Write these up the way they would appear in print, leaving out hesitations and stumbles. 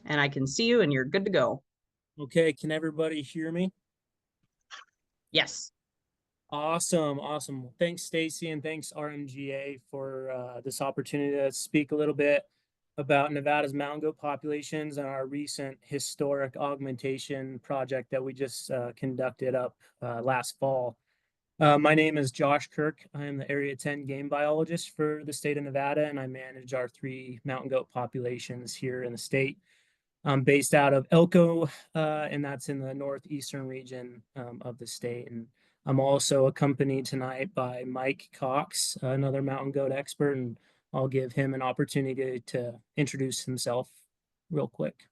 and I can see you and you're good to go. Okay, can everybody hear me? Yes. Awesome, awesome. Thanks, Stacy, and thanks, RMGA, for this opportunity to speak a little bit about Nevada's mountain goat populations and our recent historic augmentation project that we just conducted up last fall. My name is Josh Kirk. I am the Area 10 game biologist for the state of Nevada, and I manage our 3 mountain goat populations here in the state. I'm based out of Elko, and that's in the northeastern region of the state. And I'm also accompanied tonight by Mike Cox, another mountain goat expert, and I'll give him an opportunity to introduce himself real quick.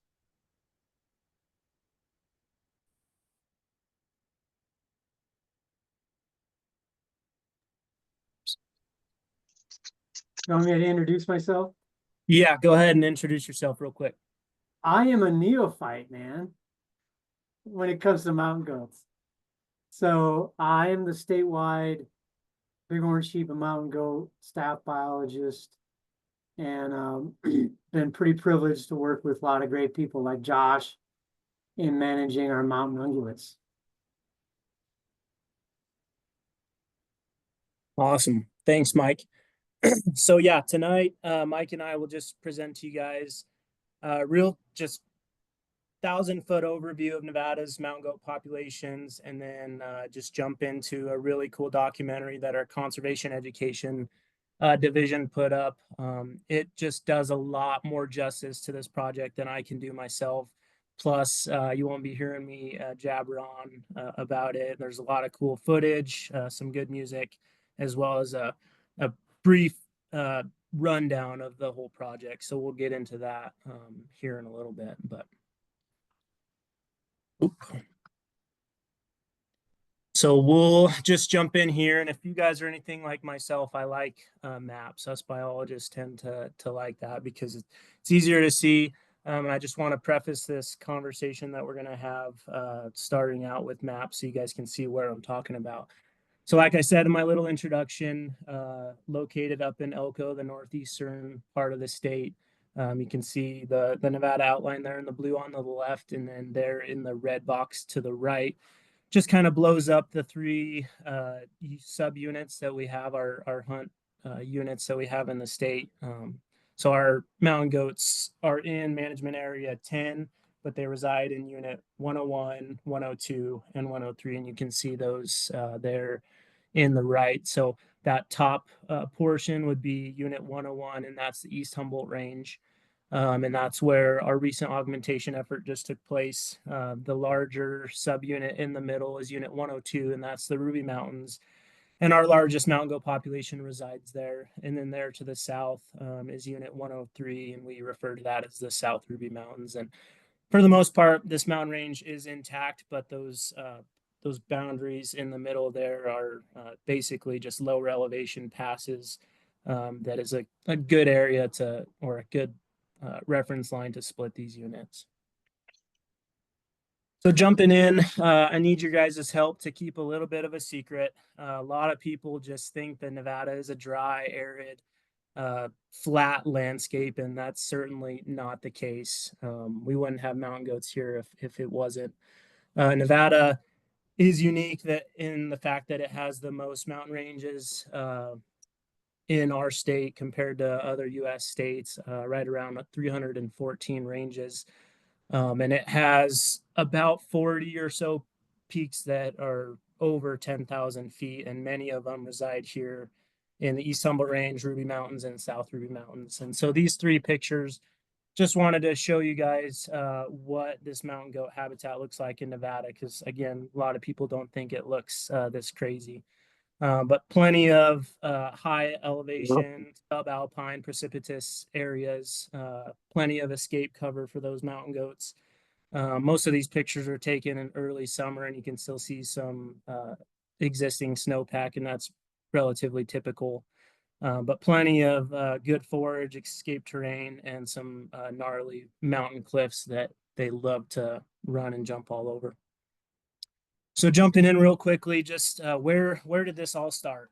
You want me to introduce myself? Yeah, go ahead and introduce yourself real quick. I am a neophyte, man, when it comes to mountain goats. So I am the statewide bighorn sheep and mountain goat staff biologist, and been pretty privileged to work with a lot of great people like Josh in managing our mountain ungulates. Awesome. Thanks, Mike. So yeah, tonight, Mike and I will just present to you guys real just 1,000-foot overview of Nevada's mountain goat populations, and then just jump into a really cool documentary that our conservation education division put up. It just does a lot more justice to this project than I can do myself. Plus, you won't be hearing me jabber on about it. There's a lot of cool footage, some good music, as well as a brief rundown of the whole project. So we'll get into that here in a little bit, but. So we'll just jump in here, and if you guys are anything like myself, I like maps. Us biologists tend to like that because it's easier to see. And I just want to preface this conversation that we're going to have starting out with maps so you guys can see where I'm talking about. So like I said in my little introduction, located up in Elko, the northeastern part of the state. You can see the Nevada outline there in the blue on the left, and then there in the red box to the right. Just kind of blows up the 3 subunits that we have, our hunt units that we have in the state. So our mountain goats are in management area 10, but they reside in unit 101, 102, and 103. And you can see those there in the right. So that top portion would be unit 101, and that's the East Humboldt Range. And that's where our recent augmentation effort just took place. The larger subunit in the middle is unit 102, and that's the Ruby Mountains. And our largest mountain goat population resides there. And then there to the south is unit 103, and we refer to that as the South Ruby Mountains. And for the most part, this mountain range is intact, but those boundaries in the middle there are basically just lower elevation passes. That is a good area to, or a good reference line to split these units. So jumping in, I need your guys' help to keep a little bit of a secret. A lot of people just think that Nevada is a dry, arid, flat landscape, and that's certainly not the case. We wouldn't have mountain goats here if it wasn't. Nevada is unique in the fact that it has the most mountain ranges in our state compared to other U.S. states, right around 314 ranges. And it has about 40 or so peaks that are over 10,000 feet, and many of them reside here in the East Humboldt Range, Ruby Mountains, and South Ruby Mountains. And so these 3 pictures, just wanted to show you guys what this mountain goat habitat looks like in Nevada, because again, a lot of people don't think it looks this crazy. But plenty of high elevation, subalpine, precipitous areas, plenty of escape cover for those mountain goats. Most of these pictures are taken in early summer, and you can still see some existing snowpack, and that's relatively typical. But plenty of good forage, escape terrain, and some gnarly mountain cliffs that they love to run and jump all over. So jumping in real quickly, just where did this all start?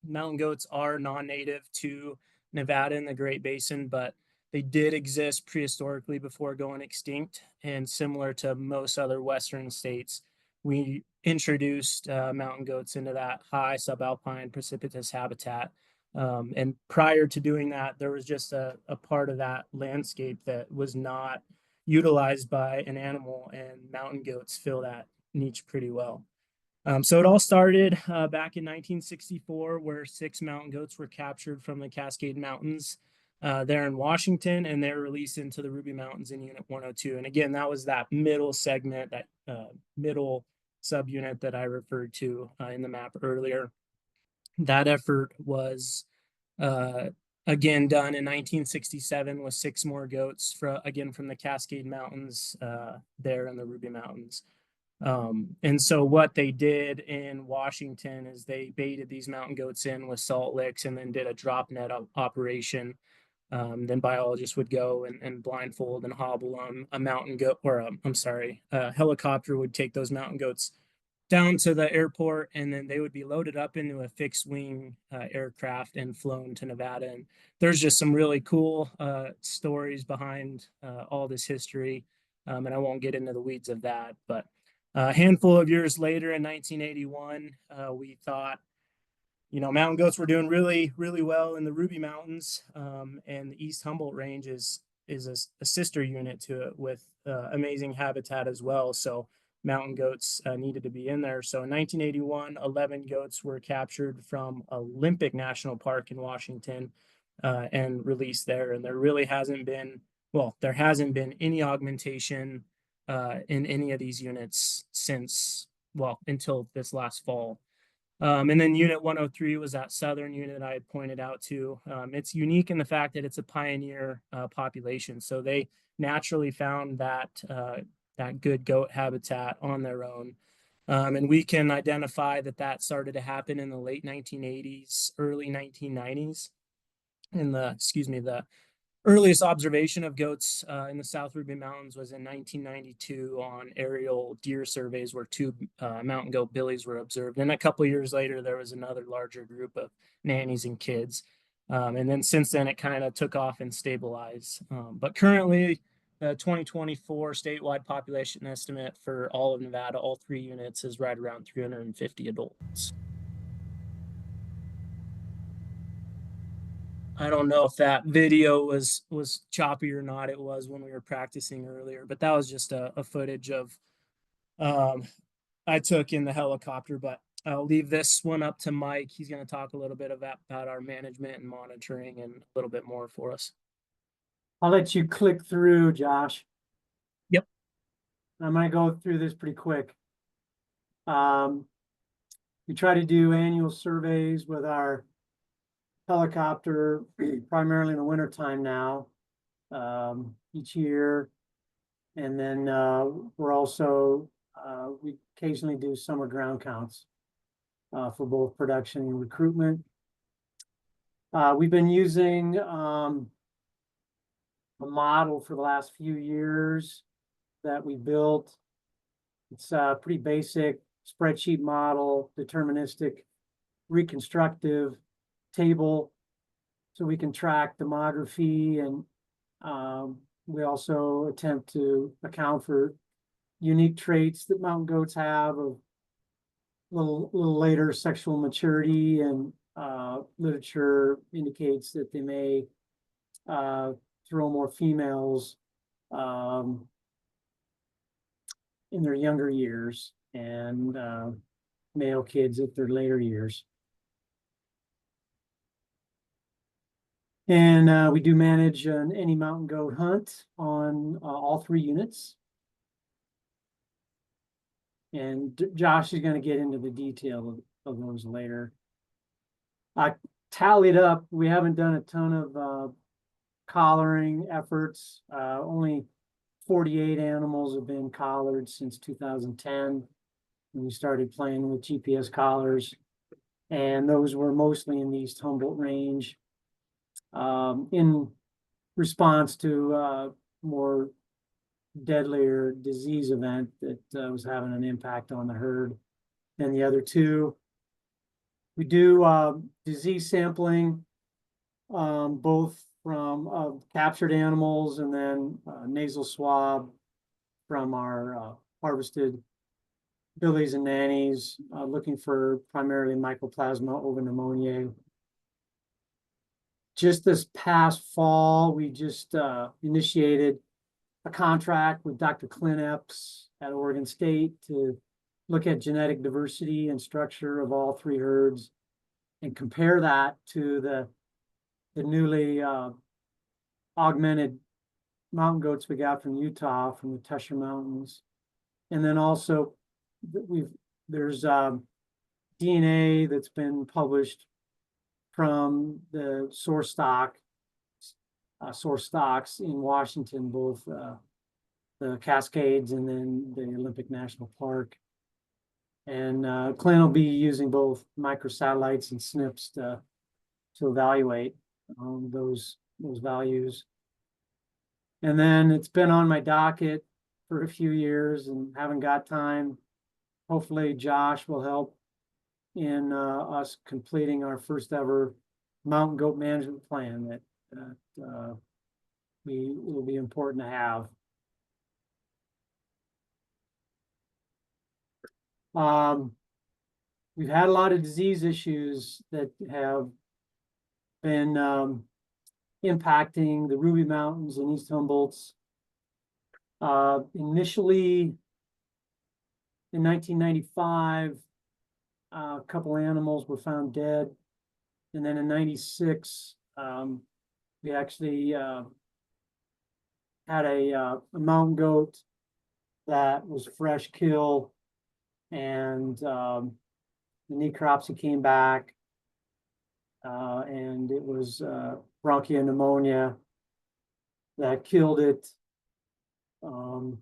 Mountain goats are non-native to Nevada and the Great Basin, but They did exist prehistorically before going extinct, and similar to most other Western states, we introduced mountain goats into that high subalpine precipitous habitat. And prior to doing that, there was just a part of that landscape that was not utilized by an animal, and mountain goats fill that niche pretty well. So it all started back in 1964, where 6 mountain goats were captured from the Cascade Mountains there in Washington, and they're released into the Ruby Mountains in Unit 102. And again, that was that middle segment, that middle subunit that I referred to in the map earlier. That effort was again done in 1967 with 6 more goats again from the Cascade Mountains there in the Ruby Mountains. And so what they did in Washington is they baited these mountain goats in with salt licks and then did a drop net operation. Then biologists would go and blindfold and hobble them. A mountain goat, or a helicopter would take those mountain goats down to the airport, and then they would be loaded up into a fixed wing aircraft and flown to Nevada. And there's just some really cool stories behind all this history. And I won't get into the weeds of that, but a handful of years later in 1981, we thought, mountain goats were doing really, really well in the Ruby Mountains, and the East Humboldt Range is a sister unit to it with amazing habitat as well. So mountain goats needed to be in there. So in 1981, 11 goats were captured from Olympic National Park in Washington and released there. And there really hasn't been, there hasn't been any augmentation in any of these units since, until this last fall. And then Unit 103 was that southern unit I had pointed out to. It's unique in the fact that it's a pioneer population. So they naturally found that good goat habitat on their own. And we can identify that started to happen in the late 1980s, early 1990s. And the earliest observation of goats in the South Ruby Mountains was in 1992 on aerial deer surveys where 2 mountain goat billies were observed. And a couple of years later, there was another larger group of nannies and kids. And then since then, it kind of took off and stabilized. But currently, the 2024 statewide population estimate for all of Nevada, all 3 units, is right around 350 adults. I don't know if that video was choppy or not. It was when we were practicing earlier, but that was just a footage of I took in the helicopter. But I'll leave this one up to Mike. He's going to talk a little bit about our management and monitoring and a little bit more for us. I'll let you click through, Josh. Yep. I'm going to go through this pretty quick. We try to do annual surveys with our helicopter, primarily in the wintertime now, each year. And then we're also, we occasionally do summer ground counts for both production and recruitment. We've been using a model for the last few years that we built. It's a pretty basic spreadsheet model, deterministic, reconstructive table, so we can track demography, and we also attempt to account for unique traits that mountain goats have of little later sexual maturity, and literature indicates that they may throw more females in their younger years, and male kids at their later years. And we do manage any mountain goat hunt on all 3 units. And Josh is going to get into the detail of those later. I tallied up. We haven't done a ton of collaring efforts. Only 48 animals have been collared since 2010. When we started playing with GPS collars. And those were mostly in the East Humboldt Range. In response to more deadlier disease event that was having an impact on the herd than the other 2. We do disease sampling both from captured animals, and then nasal swab from our harvested billies and nannies, looking for primarily Mycoplasma pneumoniae. Just this past fall, we just initiated a contract with Dr. Clint Epps at Oregon State to look at genetic diversity and structure of all three herds and compare that to the newly augmented mountain goats we got from Utah, from the Tusher Mountains. And then also there's DNA that's been published from the source stocks in Washington, both the Cascades and then the Olympic National Park. And Clint will be using both microsatellites and SNPs to evaluate those values. And then it's been on my docket for a few years and haven't got time. Hopefully Josh will help in us completing our first ever mountain goat management plan that will be important to have. We've had a lot of disease issues that have been impacting the Ruby Mountains and East Humboldts. Initially, in 1995, a couple animals were found dead. And then in 96, we actually had a mountain goat that was fresh kill, and the necropsy came back, and it was bronchopneumonia that killed it. And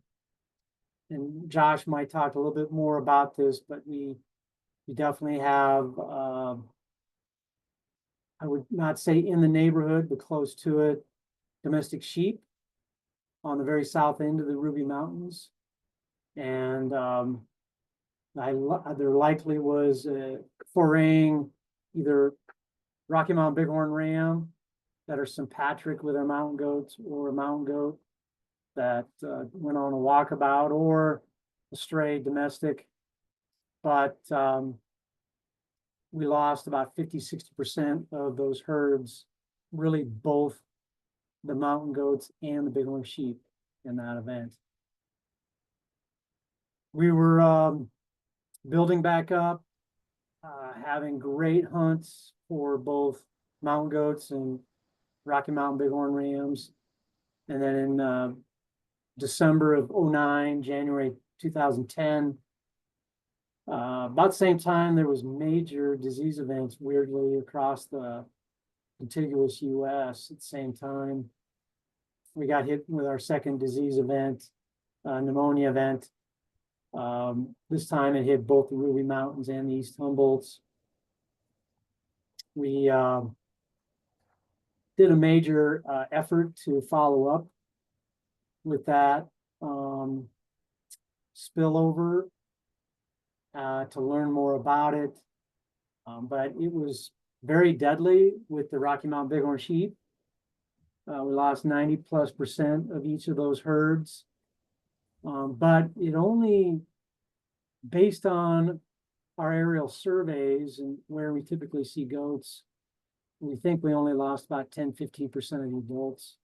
Josh might talk a little bit more about this, but we definitely have, I would not say in the neighborhood, but close to it, domestic sheep on the very south end of the Ruby Mountains. And there likely was a foraying, either Rocky Mountain Bighorn Ram that are sympatric with our mountain goats, or a mountain goat that went on a walkabout, or a stray domestic. But we lost about 50–60% of those herds, really both the mountain goats and the bighorn sheep in that event. We were building back up, having great hunts for both mountain goats and Rocky Mountain Bighorn Rams. And then in December of 2009, January 2010, about the same time, there was major disease events, weirdly, across the contiguous US at the same time. We got hit with our second disease event, pneumonia event. This time it hit both the Ruby Mountains and the East Humboldts. We did a major effort to follow up with that spillover to learn more about it. But it was very deadly with the Rocky Mountain Bighorn sheep. We lost 90+% of each of those herds. But it only, based on our aerial surveys and where we typically see goats, we think we only lost about 10–15% of the adults.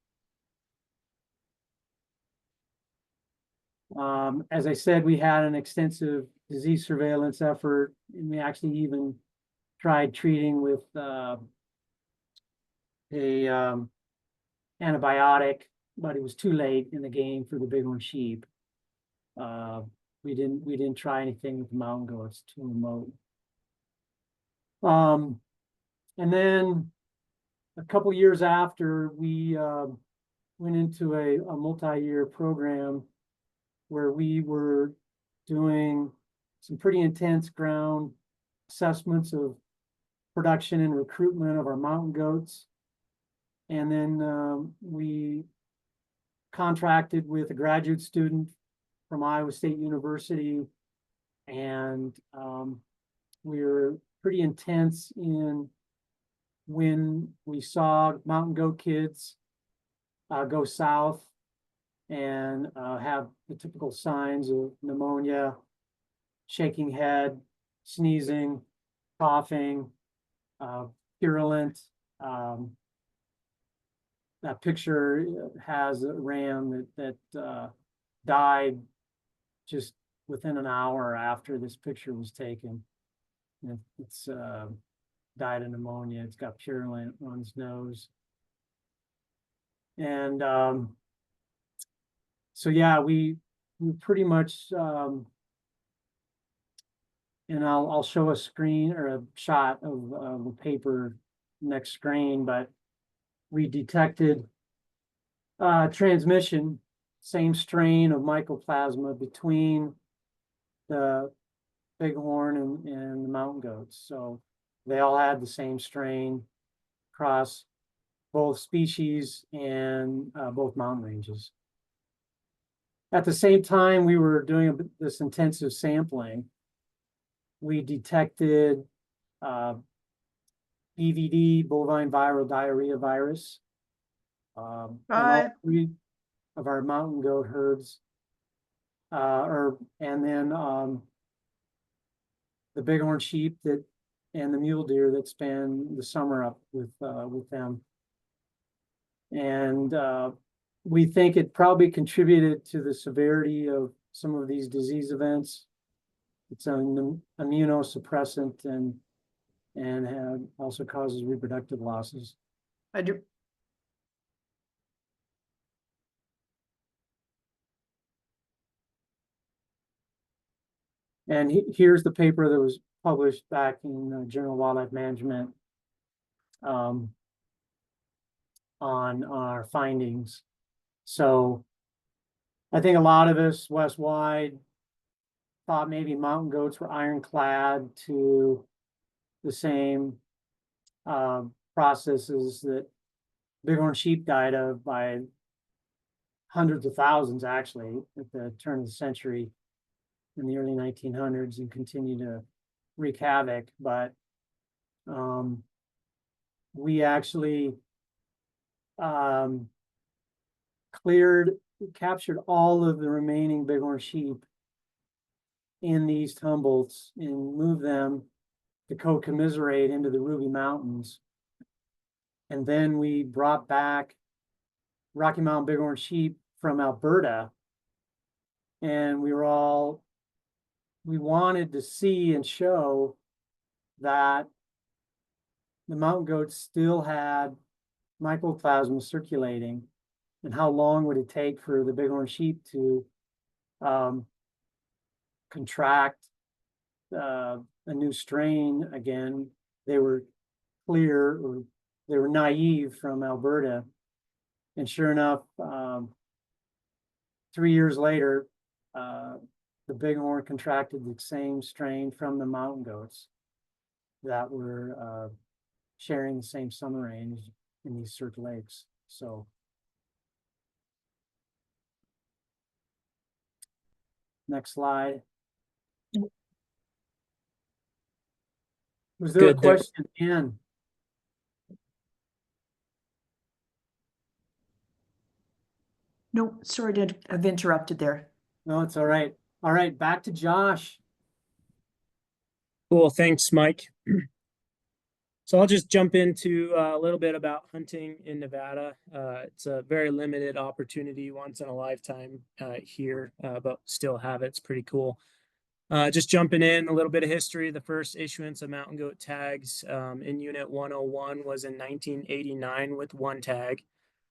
As I said, we had an extensive disease surveillance effort, and we actually even tried treating with a antibiotic, but it was too late in the game for the bighorn sheep. We didn't try anything with the mountain goats, too remote. And then a couple years after, we went into a multi-year program where we were doing some pretty intense ground assessments of production and recruitment of our mountain goats. And then we contracted with a graduate student from Iowa State University, and we were pretty intense in when we saw mountain goat kids go south and have the typical signs of pneumonia, shaking head, sneezing, coughing, purulent. That picture has a ram that died just within an hour after this picture was taken. It's died of pneumonia. It's got purulent on its nose. And so yeah, we pretty much and I'll show a screen or a shot of the paper next screen, but we detected transmission, same strain of mycoplasma between the bighorn and the mountain goats. So they all had the same strain across both species and both mountain ranges. At the same time, we were doing this intensive sampling. We detected BVD, bovine viral diarrhea virus, in all 3 of our mountain goat herds, and then the bighorn sheep and the mule deer that spend the summer up with them. And we think it probably contributed to the severity of some of these disease events. It's an immunosuppressant and also causes reproductive losses. I do. And here's the paper that was published back in Journal of Wildlife Management on our findings. So I think a lot of us west-wide thought maybe mountain goats were ironclad to the same processes that bighorn sheep died of by hundreds of thousands, actually, at the turn of the century in the early 1900s, and continue to wreak havoc. But we actually captured all of the remaining bighorn sheep in the East Humboldts and moved them to co-commiserate into the Ruby Mountains. And then we brought back Rocky Mountain bighorn sheep from Alberta. And we wanted to see and show that the mountain goats still had mycoplasma circulating, and how long would it take for the bighorn sheep to contract a new strain again. They were clear, or they were naive from Alberta. And sure enough, 3 years later, the bighorn contracted the same strain from the mountain goats that were sharing the same summer range in these Cirque Lakes. So next slide. Was there a Good there. question, Ann? No, sorry to have interrupted there. No, it's all right. All right, back to Josh. Cool. Thanks, Mike. So I'll just jump into a little bit about hunting in Nevada. It's a very limited opportunity, once in a lifetime here, but still have it. It's pretty cool. Just jumping in a little bit of history. The first issuance of mountain goat tags in Unit 101 was in 1989 with 1 tag.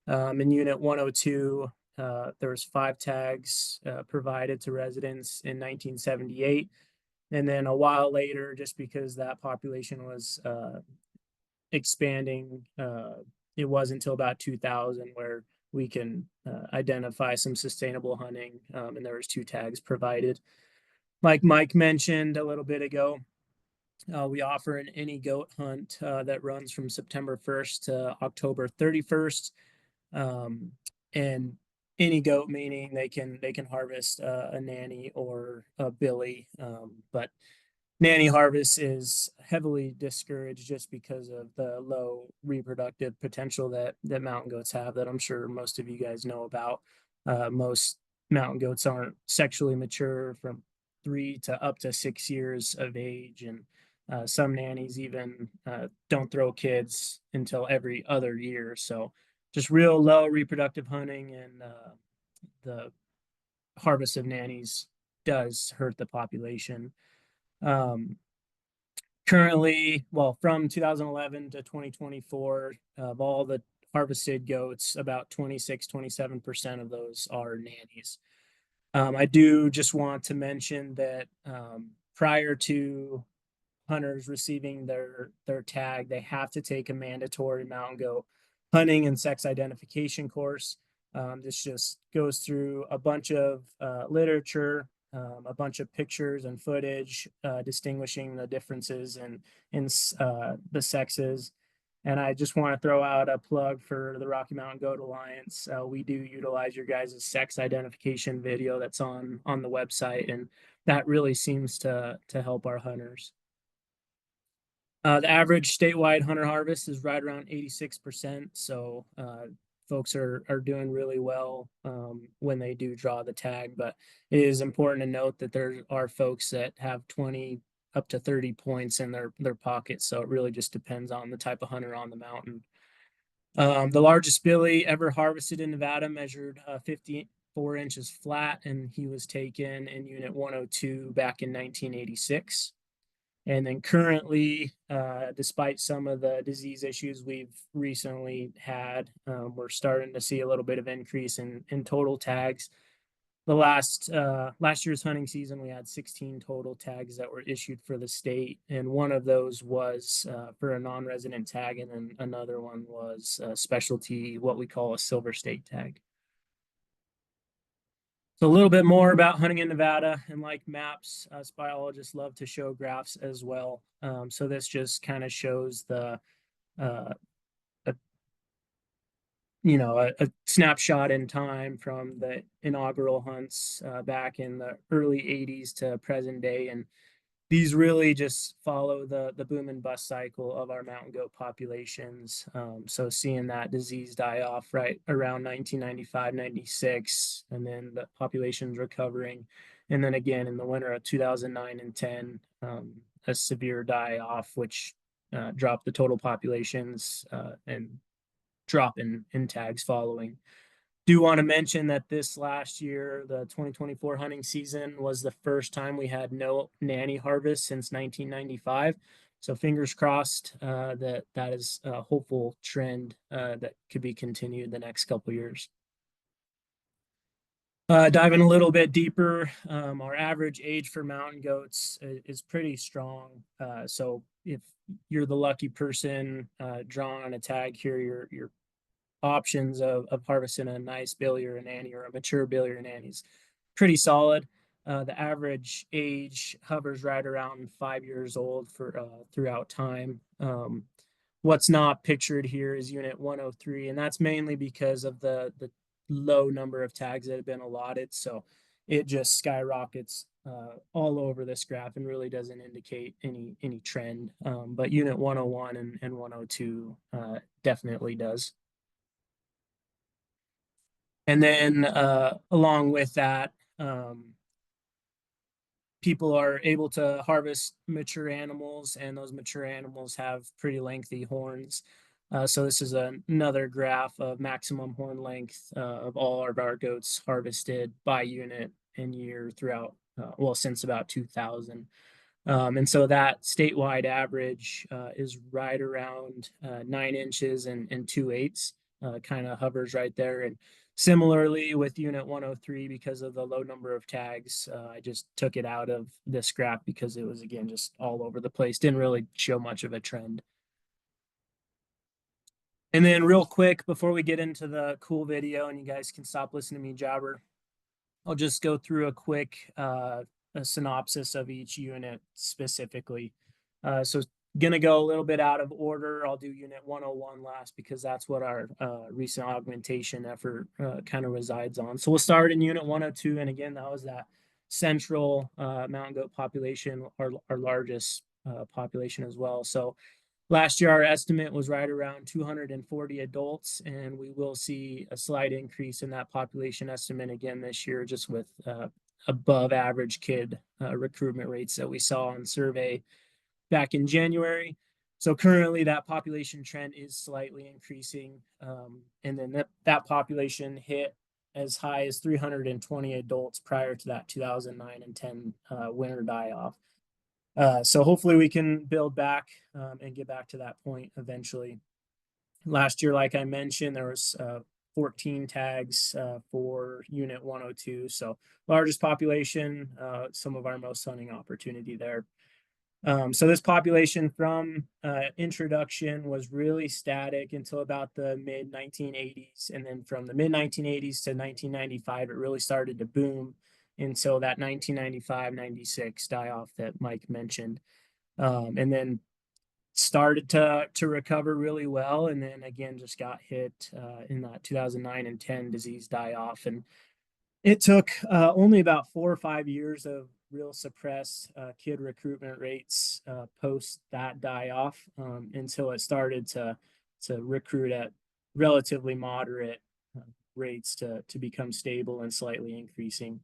In Unit 102, there was 5 tags provided to residents in 1978. And then a while later, just because that population was expanding, it wasn't until about 2000 where we can identify some sustainable hunting, and there was 2 tags provided. Like Mike mentioned a little bit ago, we offer an any goat hunt that runs from September 1st to October 31st. And any goat meaning they can harvest a nanny or a billy, but nanny harvest is heavily discouraged just because of the low reproductive potential that mountain goats have, that I'm sure most of you guys know about. Most mountain goats aren't sexually mature from 3 to up to 6 years of age, and some nannies even don't throw kids until every other year. So just real low reproductive hunting, and the harvest of nannies does hurt the population. Currently, well, from 2011 to 2024, of all the harvested goats, about 27% of those are nannies. I do just want to mention that prior to hunters receiving their tag, they have to take a mandatory mountain goat hunting and sex identification course. This just goes through a bunch of literature, a bunch of pictures and footage distinguishing the differences in the sexes. And I just want to throw out a plug for the Rocky Mountain Goat Alliance. We do utilize your guys' sex identification video that's on the website, and that really seems to help our hunters. The average statewide hunter harvest is right around 86%. So folks are doing really well when they do draw the tag. But it is important to note that there are folks that have 20 up to 30 points in their pocket. So it really just depends on the type of hunter on the mountain. The largest billy ever harvested in Nevada measured 54 inches flat, and he was taken in Unit 102 back in 1986. And then currently, despite some of the disease issues we've recently had, we're starting to see a little bit of increase in total tags. The last year's hunting season, we had 16 total tags that were issued for the state, and one of those was for a non-resident tag, and then another one was a specialty, what we call a silver state tag. So a little bit more about hunting in Nevada, and like maps, us biologists love to show graphs as well. So this just kind of shows the, a snapshot in time from the inaugural hunts back in the early 80s to present day. And these really just follow the boom and bust cycle of our mountain goat populations. So seeing that disease die off right around 1995, 96, and then the populations recovering. And then again in the winter of 2009 and 10, a severe die off, which dropped the total populations and drop in tags following. Do want to mention that this last year, the 2024 hunting season, was the first time we had no nanny harvest since 1995. So fingers crossed that is a hopeful trend that could be continued the next couple years. Diving a little bit deeper, our average age for mountain goats is pretty strong. So if you're the lucky person drawn on a tag here, your options of harvesting a nice billy or a nanny or a mature billy or nanny is pretty solid. The average age hovers right around 5 years old for throughout time. What's not pictured here is Unit 103, and that's mainly because of the low number of tags that have been allotted. So it just skyrockets all over this graph and really doesn't indicate any trend. But Unit 101 and 102 definitely does. And then along with that, people are able to harvest mature animals, and those mature animals have pretty lengthy horns. So this is another graph of maximum horn length of all of our goats harvested by unit and year throughout, well, since about 2000. And so that statewide average is right around 9 inches and 2/8, kind of hovers right there. And similarly with Unit 103, because of the low number of tags, I just took it out of this graph because it was, again, just all over the place. Didn't really show much of a trend. And then real quick, before we get into the cool video and you guys can stop listening to me jabber, I'll just go through a quick a synopsis of each unit specifically. So gonna go a little bit out of order. I'll do Unit 101 last because that's what our recent augmentation effort kind of resides on. So we'll start in Unit 102. And again, that was that central mountain goat population, our largest population as well. So last year, our estimate was right around 240 adults, and we will see a slight increase in that population estimate again this year, just with above average kid recruitment rates that we saw on survey back in January. So currently that population trend is slightly increasing. And then that population hit as high as 320 adults prior to that 2009 and 10 winter die-off. So hopefully we can build back and get back to that point eventually. Last year, like I mentioned, there was 14 tags for Unit 102. So largest population, some of our most hunting opportunity there. So this population from introduction was really static until about the mid 1980s. And then from the mid 1980s to 1995, it really started to boom until that 1995-96 die-off that Mike mentioned. And then started to recover really well. And then again, just got hit in that 2009 and 10 disease die-off. And it took only about 4 or 5 years of real suppressed kid recruitment rates post that die-off until it started to recruit at relatively moderate rates to become stable and slightly increasing.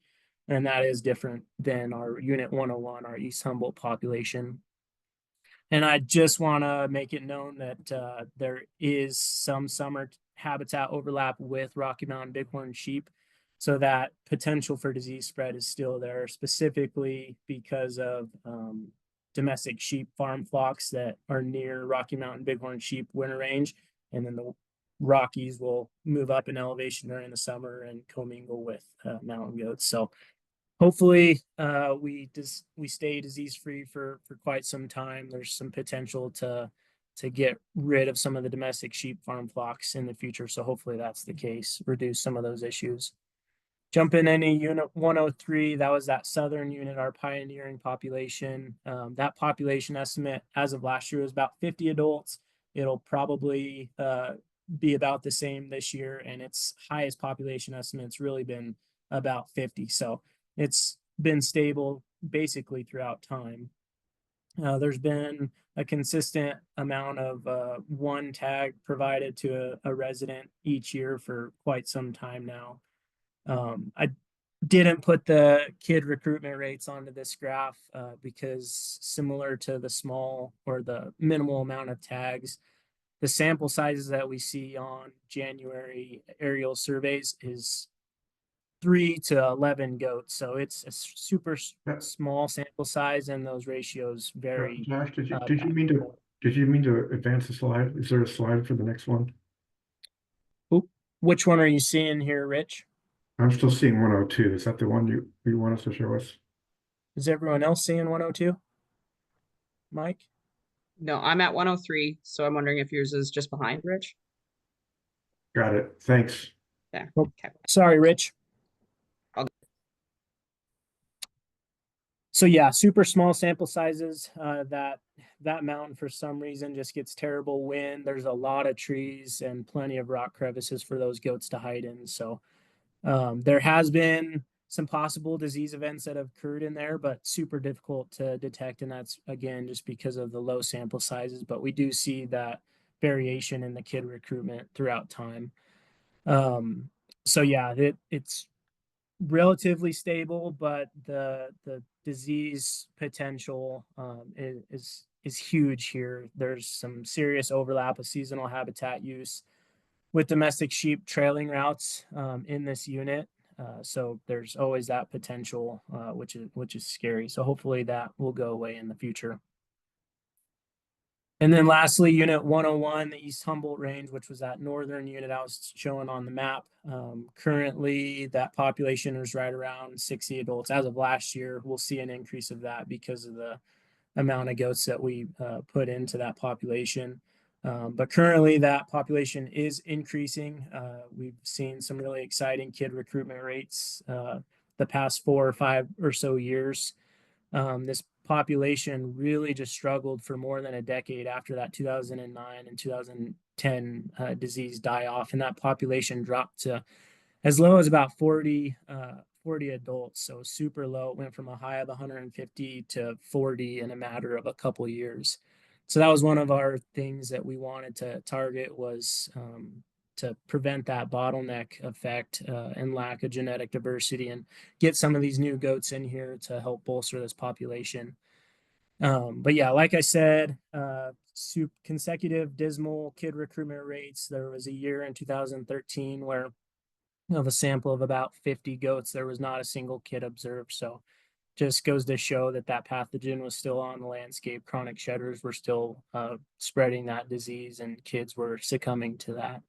And that is different than our Unit 101, our East Humboldt population. And I just want to make it known that there is some summer habitat overlap with Rocky Mountain bighorn sheep. So that potential for disease spread is still there, specifically because of domestic sheep farm flocks that are near Rocky Mountain bighorn sheep winter range. And then the Rockies will move up in elevation during the summer and commingle with mountain goats. So hopefully we stay disease free for quite some time. There's some potential to get rid of some of the domestic sheep farm flocks in the future. So hopefully that's the case, reduce some of those issues. Jump in any Unit 103, that was that southern unit, our pioneering population. That population estimate as of last year was about 50 adults. It'll probably be about the same this year, and its highest population estimate's really been about 50. So it's been stable basically throughout time. There's been a consistent amount of one tag provided to a resident each year for quite some time now. I didn't put the kid recruitment rates onto this graph because similar to the small or the minimal amount of tags, the sample sizes that we see on January aerial surveys is 3 to 11 goats. So it's a super small sample size, and those ratios vary. Josh, did you mean to advance the slide? Is there a slide for the next one? Which one are you seeing here, Rich? I'm still seeing 102. Is that the one you want us to show us? Is everyone else seeing 102? Mike? No, I'm at 103, so I'm wondering if yours is just behind, Rich. Got it. Thanks. Yeah. Oh, okay. Sorry, Rich. So yeah, super small sample sizes. That mountain for some reason just gets terrible wind. There's a lot of trees and plenty of rock crevices for those goats to hide in. So there has been some possible disease events that have occurred in there, but super difficult to detect. And that's, again, just because of the low sample sizes. But we do see that variation in the kid recruitment throughout time. So yeah, it's relatively stable, but the disease potential is huge here. There's some serious overlap of seasonal habitat use with domestic sheep trailing routes in this unit. So there's always that potential, which is scary. So hopefully that will go away in the future. And then lastly, Unit 101, the East Humboldt range, which was that northern unit I was showing on the map. Currently, that population is right around 60 adults. As of last year, we'll see an increase of that because of the amount of goats that we put into that population. But currently, that population is increasing. We've seen some really exciting kid recruitment rates the past 4 or 5 or so years. This population really just struggled for more than a decade after that 2009 and 2010 disease die-off, and that population dropped to as low as about 40 40 adults, so super low. It went from a high of 150 to 40 in a matter of a couple of years. So that was one of our things that we wanted to target, was to prevent that bottleneck effect and lack of genetic diversity, and get some of these new goats in here to help bolster this population. But yeah, like I said, consecutive dismal kid recruitment rates. There was a year in 2013 where, of a sample of about 50 goats, there was not a single kid observed. So just goes to show that that pathogen was still on the landscape. Chronic shedders were still spreading that disease, and kids were succumbing to that.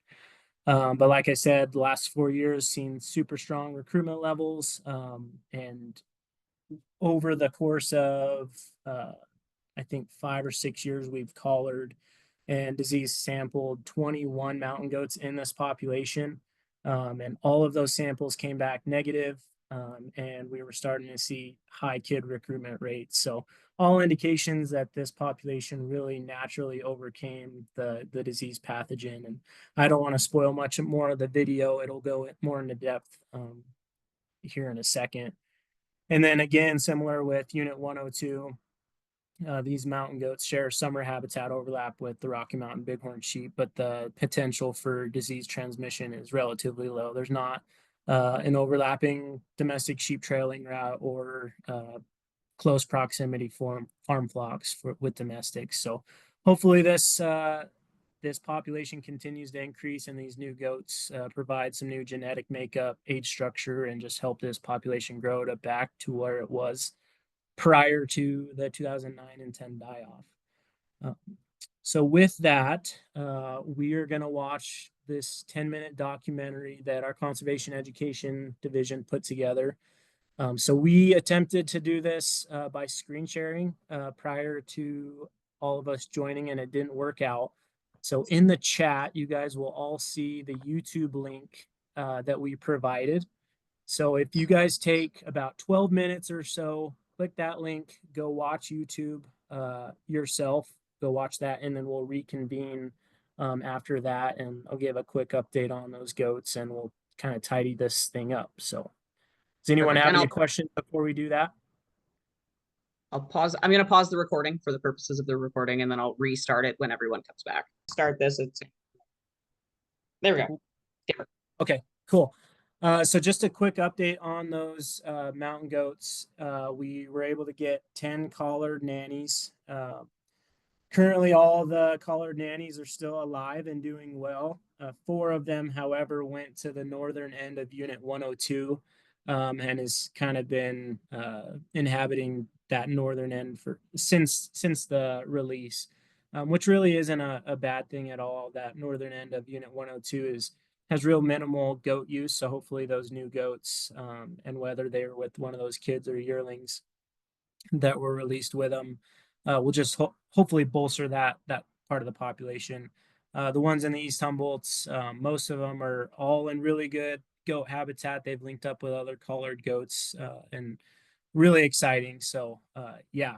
But like I said, the last 4 years seen super strong recruitment levels, and over the course of I think 5 or 6 years, we've collared and disease sampled 21 mountain goats in this population. And all of those samples came back negative, and we were starting to see high kid recruitment rates. So all indications that this population really naturally overcame the disease pathogen. And I don't want to spoil much more of the video. It'll go more into depth here in a second. And then again, similar with Unit 102, these mountain goats share summer habitat overlap with the Rocky Mountain bighorn sheep, but the potential for disease transmission is relatively low. There's not an overlapping domestic sheep trailing route or close proximity farm flocks with domestics. So hopefully this population continues to increase, and these new goats provide some new genetic makeup, age structure, and just help this population grow to back to where it was prior to the 2009 and 10 die-off. So with that, we are going to watch this 10-minute documentary that our Conservation Education Division put together. So we attempted to do this by screen sharing prior to all of us joining, and it didn't work out. So in the chat, you guys will all see the YouTube link that we provided. So if you guys take about 12 minutes or so, click that link, go watch YouTube yourself, go watch that, and then we'll reconvene after that, and I'll give a quick update on those goats, and we'll kind of tidy this thing up. So does anyone Perfect. have And any questions before we do that? I'll pause. I'm going to pause the recording for the purposes of the recording, and then I'll restart it when everyone comes back. Start this. There we go. Yeah. Okay, cool. So just a quick update on those mountain goats. We were able to get 10 collared nannies. Currently, all the collared nannies are still alive and doing well. 4 of them, however, went to the northern end of Unit 102 and has kind of been inhabiting that northern end since the release, which really isn't a bad thing at all. That northern end of Unit 102 has real minimal goat use. So hopefully those new goats, and whether they were with one of those kids or yearlings that were released with them, will just hopefully bolster that part of the population. The ones in the East Humboldts, most of them are all in really good goat habitat. They've linked up with other collared goats, and really exciting. So yeah.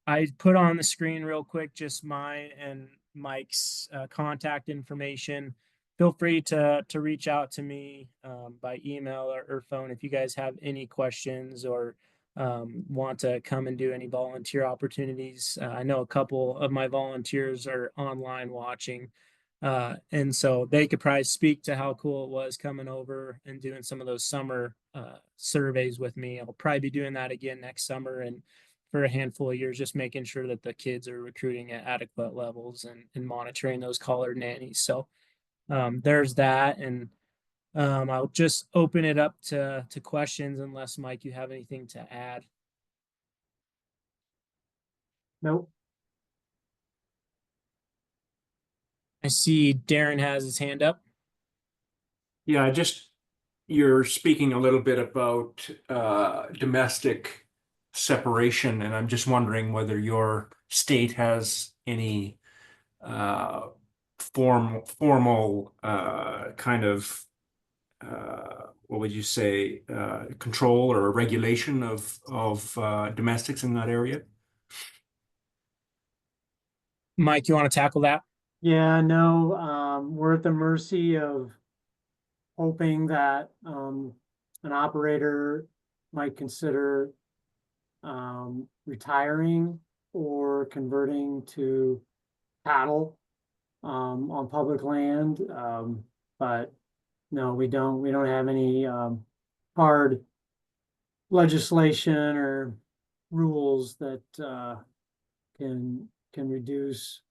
I put on the screen real quick just mine and Mike's contact information. Feel free to reach out to me by email or phone if you guys have any questions or want to come and do any volunteer opportunities. I know a couple of my volunteers are online watching, and so they could probably speak to how cool it was coming over and doing some of those summer surveys with me. I'll probably be doing that again next summer, and for a handful of years, just making sure that the kids are recruiting at adequate levels and monitoring those collared nannies. So there's that. And I'll just open it up to questions, unless, Mike, you have anything to add. Nope. I see Darren has his hand up. Yeah, you're speaking a little bit about domestic separation, and I'm just wondering whether your state has any formal kind of what would you say, control or regulation of domestics in that area? Mike, you want to tackle that? Yeah, no, we're at the mercy of hoping that an operator might consider retiring or converting to cattle on public land. But no, we don't have any hard legislation or rules that can reduce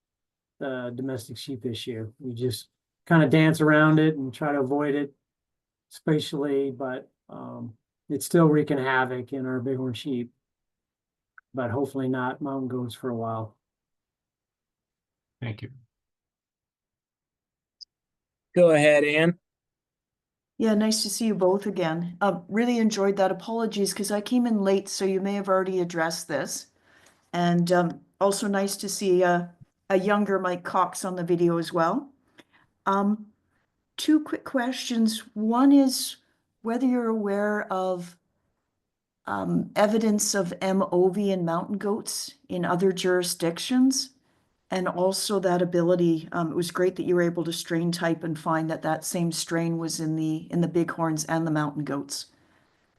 the domestic sheep issue. We just kind of dance around it and try to avoid it spatially, but it's still wreaking havoc in our bighorn sheep. But hopefully not mountain goats for a while. Thank you. Go ahead, Ann. Yeah, nice to see you both again. Really enjoyed that. Apologies, because I came in late, so you may have already addressed this. And also nice to see a younger Mike Cox on the video as well. Two quick questions. One is whether you're aware of evidence of MOV in mountain goats in other jurisdictions. And also that ability, it was great that you were able to strain type and find that that same strain was in the bighorns and the mountain goats.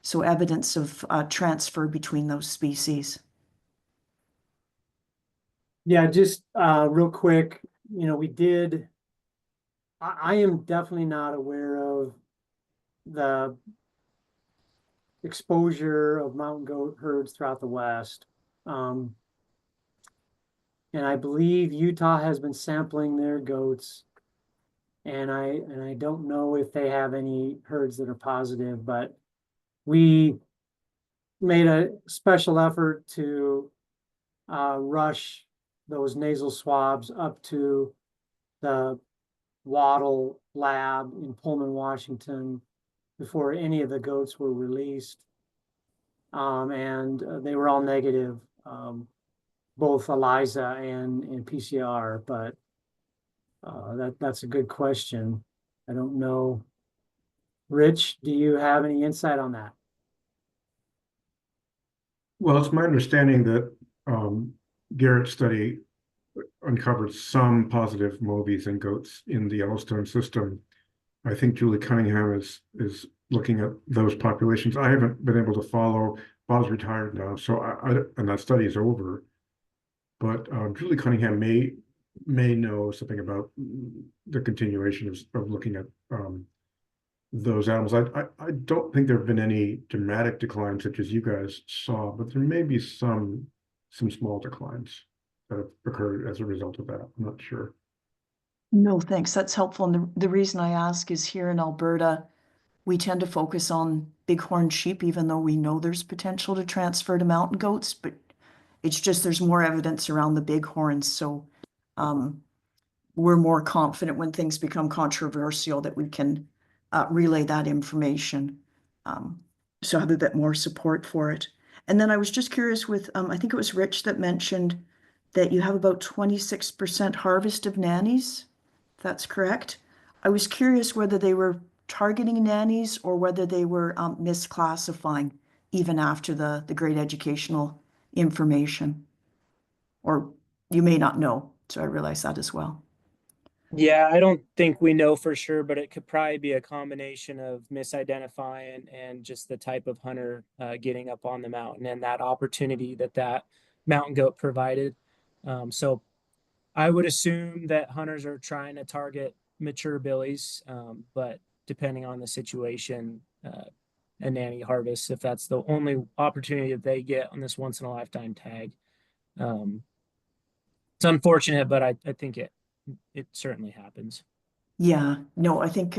So evidence of transfer between those species. Yeah, just real quick, we did. I am definitely not aware of the exposure of mountain goat herds throughout the West. And I believe Utah has been sampling their goats. And I don't know if they have any herds that are positive, but we made a special effort to rush those nasal swabs up to the Waddle lab in Pullman, Washington, before any of the goats were released. And they were all negative, both ELISA and PCR, but that's a good question. I don't know. Rich, do you have any insight on that? Well, it's my understanding that Garrett's study uncovered some positive MOVs in goats in the Yellowstone system. I think Julie Cunningham is looking at those populations. I haven't been able to follow. Bob's retired now, so and that study is over. But Julie Cunningham may know something about the continuation of looking at those animals. I don't think there have been any dramatic declines such as you guys saw, but there may be some small declines that have occurred as a result of that. I'm not sure. No, thanks. That's helpful. And the reason I ask is here in Alberta, we tend to focus on bighorn sheep, even though we know there's potential to transfer to mountain goats, but it's just there's more evidence around the bighorns. So we're more confident when things become controversial that we can relay that information. So have a bit more support for it. And then I was just curious with, I think it was Rich that mentioned that you have about 26% harvest of nannies. If that's correct. I was curious whether they were targeting nannies or whether they were misclassifying even after the great educational information. Or you may not know, so I realize that as well. Yeah, I don't think we know for sure, but it could probably be a combination of misidentifying and just the type of hunter getting up on the mountain and that opportunity that mountain goat provided. So I would assume that hunters are trying to target mature billies, but depending on the situation, a nanny harvest, if that's the only opportunity that they get on this once in a lifetime tag. It's unfortunate, but I think it certainly happens. Yeah, no, I think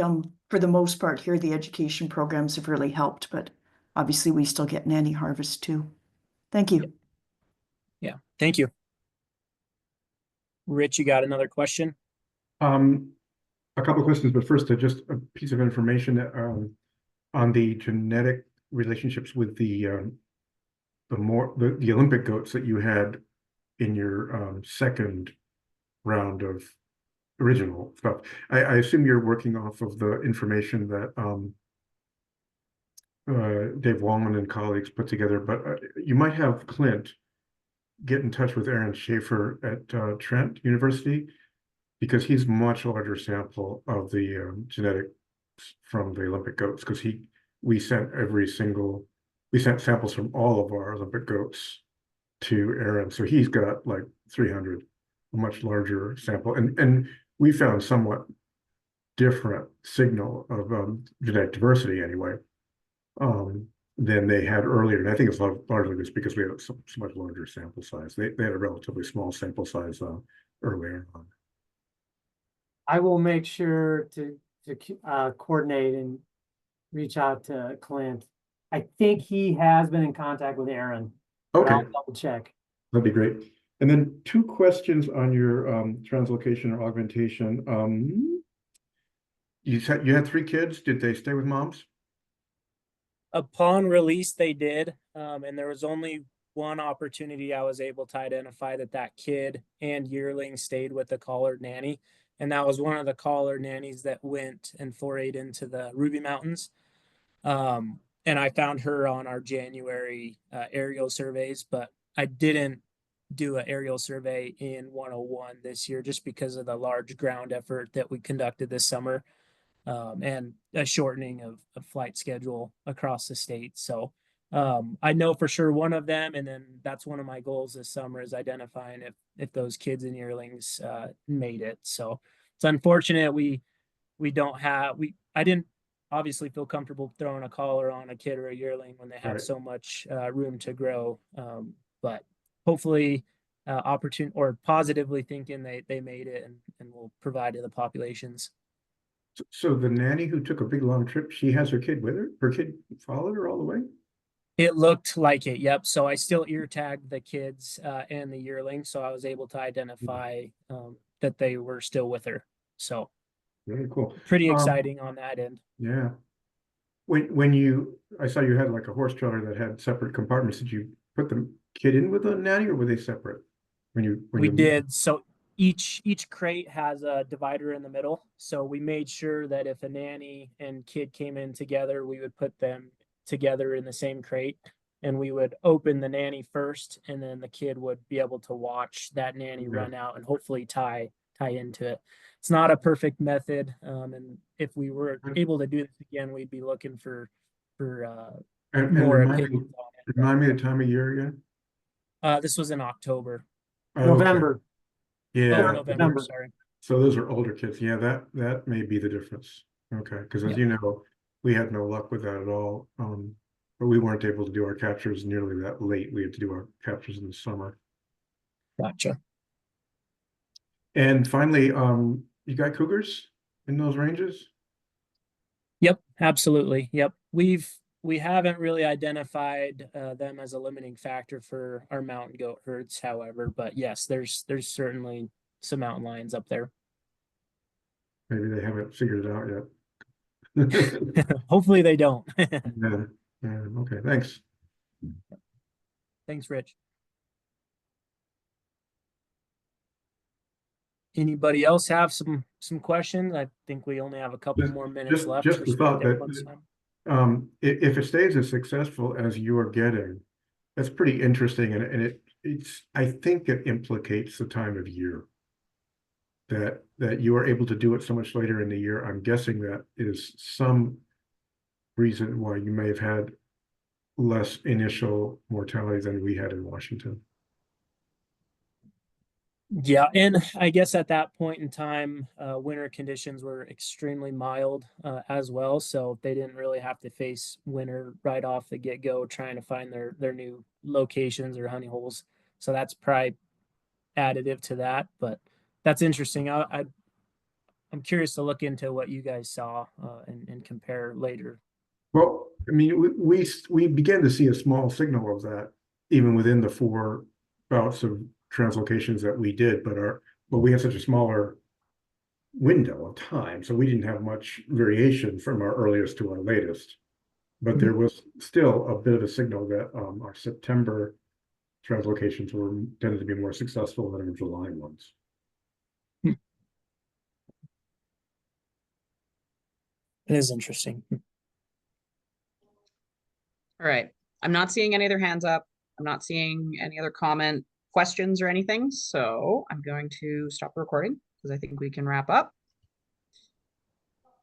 for the most part here, the education programs have really helped, but obviously we still get nanny harvest too. Thank you. Yeah, thank you. Rich, you got another question? A couple of questions, but first, just a piece of information on the genetic relationships with the Olympic goats that you had in your second round of original stuff. I assume you're working off of the information that Dave Wallman and colleagues put together, but you might have Clint get in touch with Aaron Schaefer at Trent University, because he's much larger sample of the genetics from the Olympic goats, because he we sent samples from all of our Olympic goats to Aaron. So he's got like 300, a much larger sample. And we found somewhat different signal of genetic diversity anyway, than they had earlier. And I think it's largely just because we had so much larger sample size. They had a relatively small sample size earlier on. I will make sure to coordinate and reach out to Clint. I think he has been in contact with Aaron. But I'll Okay, double check. that'd be great. And then 2 questions on your translocation or augmentation. You said you had 3 kids. Did they stay with moms? Upon release, they did, and there was only one opportunity I was able to identify that kid and yearling stayed with the collared nanny, and that was one of the collared nannies that went and forayed into the Ruby Mountains. And I found her on our January aerial surveys, but I didn't do an aerial survey in 101 this year just because of the large ground effort that we conducted this summer. And a shortening of flight schedule across the state. So I know for sure one of them, and then that's one of my goals this summer is identifying if those kids and yearlings made it. So it's unfortunate we don't have I didn't obviously feel comfortable throwing a collar on a kid or a yearling when they have Right. so much room to grow. But hopefully opportune or positively thinking they made it and will provide to the populations. So the nanny who took a big long trip, she has her kid with her? Her kid followed her all the way? It looked like it, yep. So I still ear tagged the kids and the yearling, so I was able to identify that they were still with her. So Very cool. pretty exciting on that end. Yeah. I saw you had like a horse trailer that had separate compartments. Did you put the kid in with the nanny or were they separate? We did. So each crate has a divider in the middle. So we made sure that if a nanny and kid came in together, we would put them together in the same crate, and we would open the nanny first, and then the kid would be able to watch that nanny Yeah. run out and hopefully tie into it. It's not a perfect method, and if we were able to do this again, we'd be looking for And more remind me, opinions on it. remind me the time of year again? This was in October. Oh, okay. November. Yeah. November, sorry. So those are older kids. Yeah, that may be the difference. Okay, because as Yeah. you know, we had no luck with that at all. But we weren't able to do our captures nearly that late. We had to do our captures in the summer. Gotcha. And finally, you got cougars in those ranges? Yep, absolutely. Yep. We haven't really identified them as a limiting factor for our mountain goat herds, however, but yes, there's certainly some mountain lions up there. Maybe they haven't figured it out yet. Hopefully they don't. Yeah, yeah, okay, thanks. Thanks, Rich. Anybody else have some questions? I think we only have a couple more minutes left. Just the thought that Everyone's time. if it stays as successful as you are getting, that's pretty interesting, and it's I think it implicates the time of year that you are able to do it so much later in the year. I'm guessing that is some reason why you may have had less initial mortality than we had in Washington. Yeah, and I guess at that point in time, winter conditions were extremely mild as well, so they didn't really have to face winter right off the get-go trying to find their new locations or honey holes. So that's probably additive to that, but that's interesting. I'm curious to look into what you guys saw and compare later. Well, I mean, we began to see a small signal of that even within the 4 bouts of translocations that we did, but we had such a smaller window of time, so we didn't have much variation from our earliest to our latest. But there was still a bit of a signal that our September translocations tended to be more successful than our July ones. It is interesting. All right. I'm not seeing any other hands up. I'm not seeing any other questions or anything. So I'm going to stop recording because I think we can wrap up.